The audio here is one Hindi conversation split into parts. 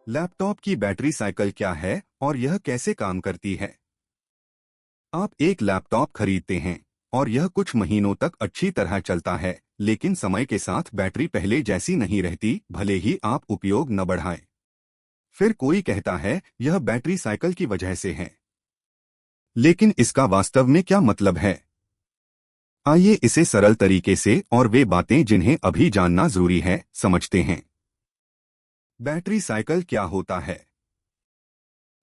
लैपटॉप की बैटरी साइकिल क्या है और यह कैसे काम करती है? आप एक लैपटॉप खरीदते हैं और यह कुछ महीनों तक अच्छी तरह चलता है, लेकिन समय के साथ बैटरी पहले जैसी नहीं रहती, भले ही आप उपयोग न बढ़ाएं। फिर कोई कहता है यह बैटरी साइकिल की वजह से है। लेकिन इसका वास्तव में क्या मतलब है? आइए इसे सरल तरीके से और वे बातें जिन्हें अभी जानना जरूरी है, समझते हैं। बैटरी साइकिल क्या होता है?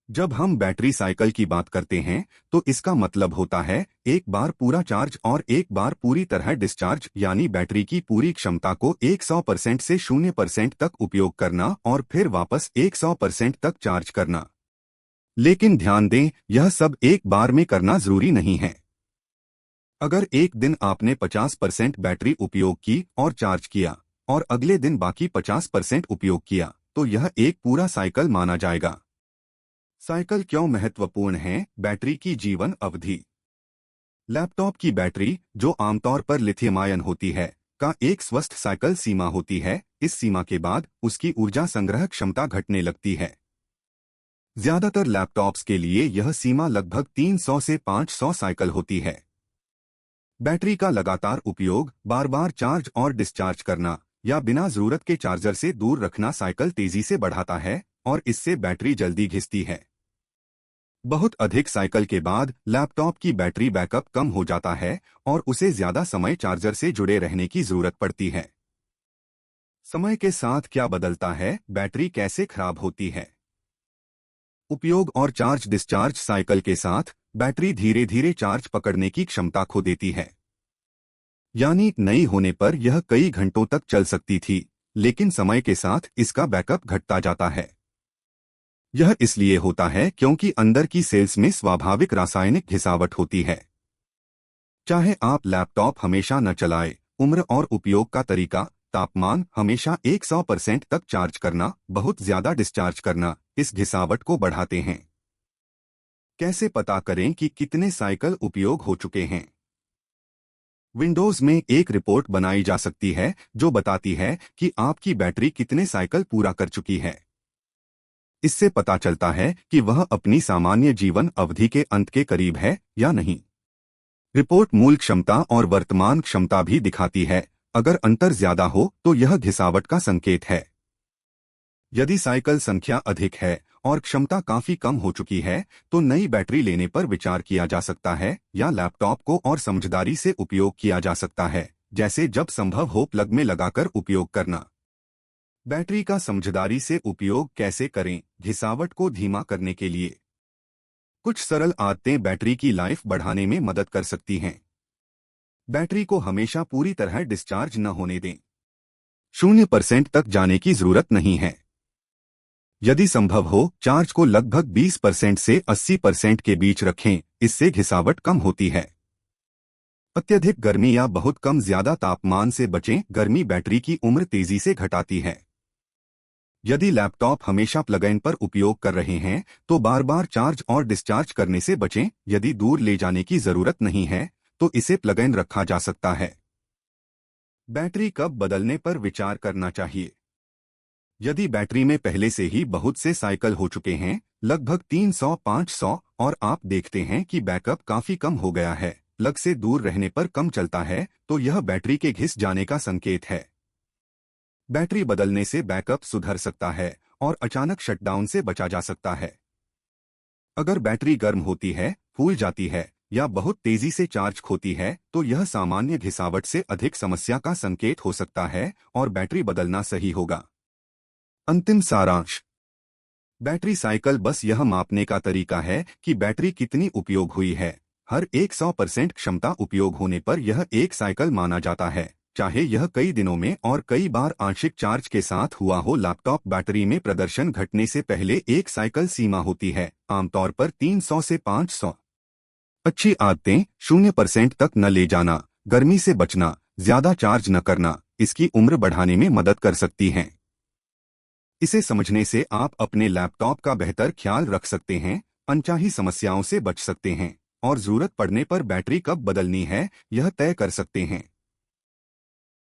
जब हम बैटरी साइकिल की बात करते हैं तो इसका मतलब होता है एक बार पूरा चार्ज और एक बार पूरी तरह डिस्चार्ज, यानी बैटरी की पूरी क्षमता को 100% से 0% तक उपयोग करना और फिर वापस 100% तक चार्ज करना। लेकिन ध्यान दें, यह सब एक बार में करना जरूरी नहीं है। अगर एक दिन आपने 50% बैटरी उपयोग की और चार्ज किया और अगले दिन बाकी 50% उपयोग किया, तो यह एक पूरा साइकिल माना जाएगा। साइकिल क्यों महत्वपूर्ण है? बैटरी की जीवन अवधि। लैपटॉप की बैटरी, जो आमतौर पर लिथियम आयन होती है, का एक स्वस्थ साइकिल सीमा होती है। इस सीमा के बाद उसकी ऊर्जा संग्रह क्षमता घटने लगती है। ज्यादातर लैपटॉप्स के लिए यह सीमा लगभग 300 से 500 साइकिल होती है। बैटरी का लगातार उपयोग, बार बार चार्ज और डिस्चार्ज करना या बिना जरूरत के चार्जर से दूर रखना साइकिल तेजी से बढ़ाता है और इससे बैटरी जल्दी घिसती है। बहुत अधिक साइकिल के बाद लैपटॉप की बैटरी बैकअप कम हो जाता है और उसे ज्यादा समय चार्जर से जुड़े रहने की जरूरत पड़ती है। समय के साथ क्या बदलता है? बैटरी कैसे खराब होती है? उपयोग और चार्ज डिस्चार्ज साइकिल के साथ बैटरी धीरे धीरे चार्ज पकड़ने की क्षमता खो देती है। यानी नई होने पर यह कई घंटों तक चल सकती थी, लेकिन समय के साथ इसका बैकअप घटता जाता है। यह इसलिए होता है क्योंकि अंदर की सेल्स में स्वाभाविक रासायनिक घिसावट होती है। चाहे आप लैपटॉप हमेशा न चलाएं, उम्र और उपयोग का तरीका, तापमान, हमेशा 100% तक चार्ज करना, बहुत ज्यादा डिस्चार्ज करना, इस घिसावट को बढ़ाते हैं। कैसे पता करें कि कितने साइकिल उपयोग हो चुके हैं? विंडोज में एक रिपोर्ट बनाई जा सकती है जो बताती है कि आपकी बैटरी कितने साइकिल पूरा कर चुकी है। इससे पता चलता है कि वह अपनी सामान्य जीवन अवधि के अंत के करीब है या नहीं। रिपोर्ट मूल क्षमता और वर्तमान क्षमता भी दिखाती है। अगर अंतर ज्यादा हो तो यह घिसावट का संकेत है। यदि साइकिल संख्या अधिक है और क्षमता काफी कम हो चुकी है, तो नई बैटरी लेने पर विचार किया जा सकता है या लैपटॉप को और समझदारी से उपयोग किया जा सकता है, जैसे जब संभव हो प्लग में लगाकर उपयोग करना। बैटरी का समझदारी से उपयोग कैसे करें? घिसावट को धीमा करने के लिए कुछ सरल आदतें बैटरी की लाइफ बढ़ाने में मदद कर सकती हैं। बैटरी को हमेशा पूरी तरह डिस्चार्ज न होने दें। 0% तक जाने की जरूरत नहीं है। यदि संभव हो, चार्ज को लगभग 20% से 80% के बीच रखें, इससे घिसावट कम होती है। अत्यधिक गर्मी या बहुत कम ज्यादा तापमान से बचें। गर्मी बैटरी की उम्र तेजी से घटाती है। यदि लैपटॉप हमेशा प्लग इन पर उपयोग कर रहे हैं तो बार बार चार्ज और डिस्चार्ज करने से बचें। यदि दूर ले जाने की जरूरत नहीं है तो इसे प्लग इन रखा जा सकता है। बैटरी कब बदलने पर विचार करना चाहिए? यदि बैटरी में पहले से ही बहुत से साइकिल हो चुके हैं, लगभग 300-500, और आप देखते हैं कि बैकअप काफी कम हो गया है, प्लग से दूर रहने पर कम चलता है, तो यह बैटरी के घिस जाने का संकेत है। बैटरी बदलने से बैकअप सुधर सकता है और अचानक शटडाउन से बचा जा सकता है। अगर बैटरी गर्म होती है, फूल जाती है या बहुत तेजी से चार्ज खोती है, तो यह सामान्य घिसावट से अधिक समस्या का संकेत हो सकता है और बैटरी बदलना सही होगा। अंतिम सारांश। बैटरी साइकिल बस यह मापने का तरीका है कि बैटरी कितनी उपयोग हुई है। हर 100% क्षमता उपयोग होने पर यह एक साइकिल माना जाता है, चाहे यह कई दिनों में और कई बार आंशिक चार्ज के साथ हुआ हो। लैपटॉप बैटरी में प्रदर्शन घटने से पहले एक साइकिल सीमा होती है, आमतौर पर 300 से 500। अच्छी आदतें: 0% तक न ले जाना, गर्मी से बचना, ज्यादा चार्ज न करना, इसकी उम्र बढ़ाने में मदद कर सकती हैं। इसे समझने से आप अपने लैपटॉप का बेहतर ख्याल रख सकते हैं, अनचाही समस्याओं से बच सकते हैं और जरूरत पड़ने पर बैटरी कब बदलनी है यह तय कर सकते हैं।